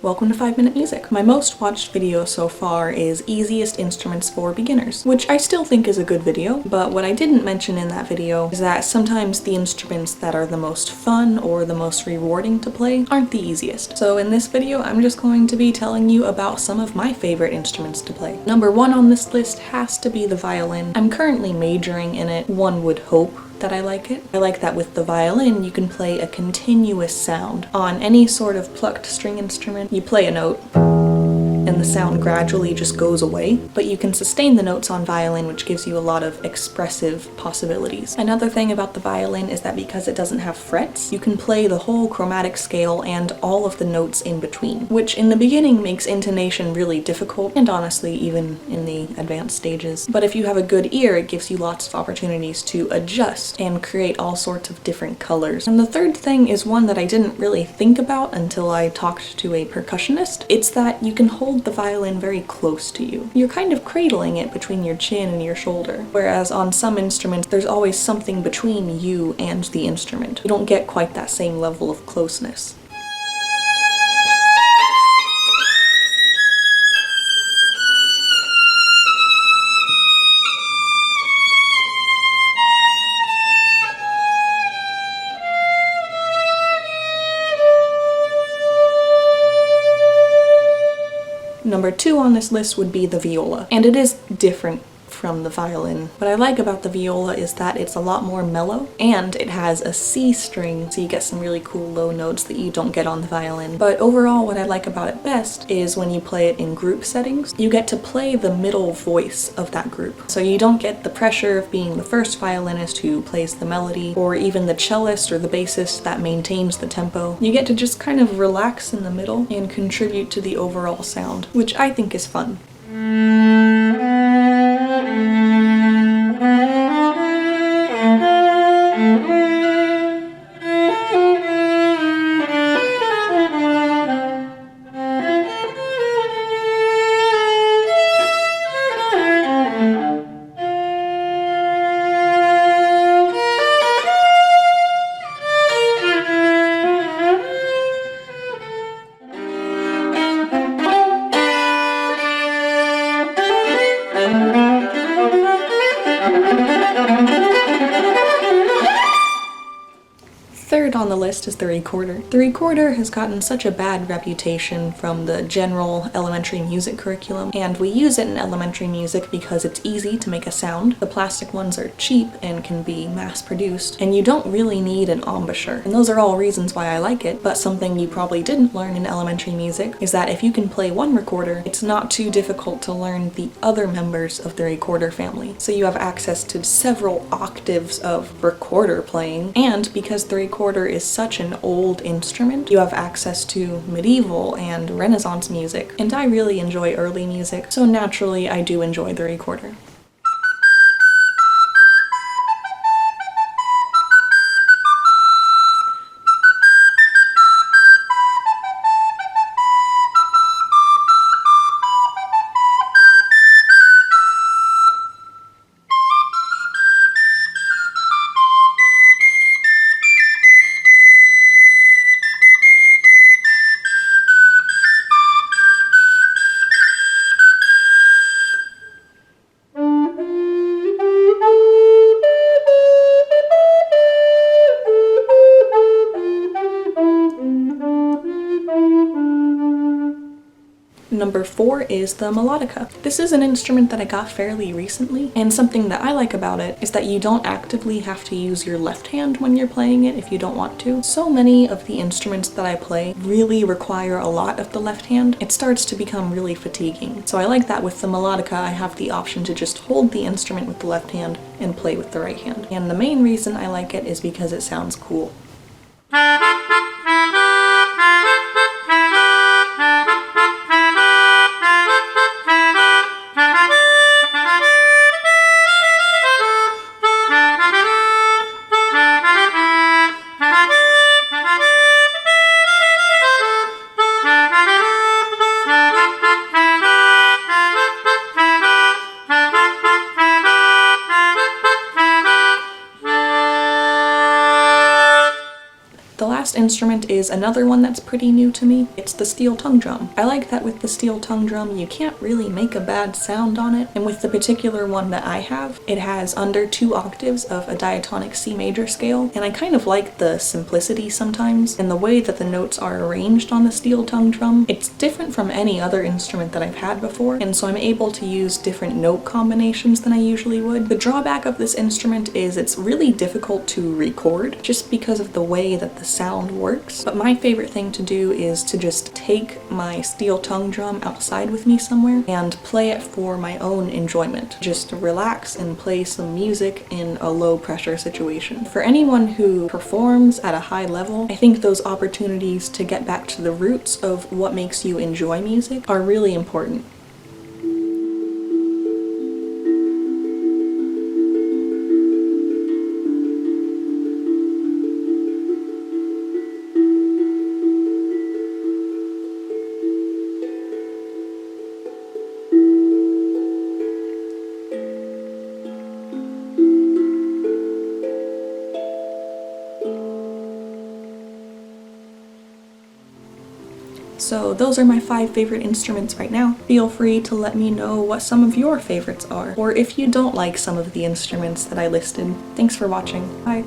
Welcome to 5-Minute Music. My most watched video so far is Easiest Instruments for Beginners, which I still think is a good video, but what I didn't mention in that video is that sometimes the instruments that are the most fun or the most rewarding to play aren't the easiest. So in this video, I'm just going to be telling you about some of my favorite instruments to play. Number one on this list has to be the violin. I'm currently majoring in it, one would hope that I like it. I like that with the violin you can play a continuous sound. On any sort of plucked string instrument, you play a note and the sound gradually just goes away, but you can sustain the notes on violin, which gives you a lot of expressive possibilities. Another thing about the violin is that because it doesn't have frets, you can play the whole chromatic scale and all of the notes in between, which in the beginning makes intonation really difficult, and honestly even in the advanced stages. But if you have a good ear, it gives you lots of opportunities to adjust and create all sorts of different colors. And the third thing is one that I didn't really think about until I talked to a percussionist. It's that you can hold the violin very close to you. You're kind of cradling it between your chin and your shoulder, whereas on some instruments there's always something between you and the instrument. You don't get quite that same level of closeness. Number two on this list would be the viola, and it is different from the violin. What I like about the viola is that it's a lot more mellow, and it has a C string, so you get some really cool low notes that you don't get on the violin. But overall, what I like about it best is when you play it in group settings, you get to play the middle voice of that group. So you don't get the pressure of being the first violinist who plays the melody, or even the cellist or the bassist that maintains the tempo. You get to just kind of relax in the middle and contribute to the overall sound, which I think is fun. Third on the list is the recorder. The recorder has gotten such a bad reputation from the general elementary music curriculum, and we use it in elementary music because it's easy to make a sound. The plastic ones are cheap and can be mass-produced, and you don't really need an embouchure. And those are all reasons why I like it, but something you probably didn't learn in elementary music is that if you can play one recorder, it's not too difficult to learn the other members of the recorder family. So you have access to several octaves of recorder playing, and because the recorder is such an old instrument, you have access to medieval and Renaissance music, and I really enjoy early music, so naturally I do enjoy the recorder. Number four is the melodica. This is an instrument that I got fairly recently, and something that I like about it is that you don't actively have to use your left hand when you're playing it if you don't want to. So many of the instruments that I play really require a lot of the left hand. It starts to become really fatiguing. So I like that with the melodica I have the option to just hold the instrument with the left hand and play with the right hand. And the main reason I like it is because it sounds cool. instrument is another one that's pretty new to me. It's the steel tongue drum. I like that with the steel tongue drum you can't really make a bad sound on it, and with the particular one that I have, it has under 2 octaves of a diatonic C major scale, and I kind of like the simplicity sometimes and the way that the notes are arranged on the steel tongue drum. It's different from any other instrument that I've had before, and so I'm able to use different note combinations than I usually would. The drawback of this instrument is it's really difficult to record just because of the way that the sound works, but my favorite thing to do is to just take my steel tongue drum outside with me somewhere and play it for my own enjoyment. Just relax and play some music in a low pressure situation. For anyone who performs at a high level, I think those opportunities to get back to the roots of what makes you enjoy music are really important. So those are my 5 favorite instruments right now. Feel free to let me know what some of your favorites are, or if you don't like some of the instruments that I listed. Thanks for watching. Bye.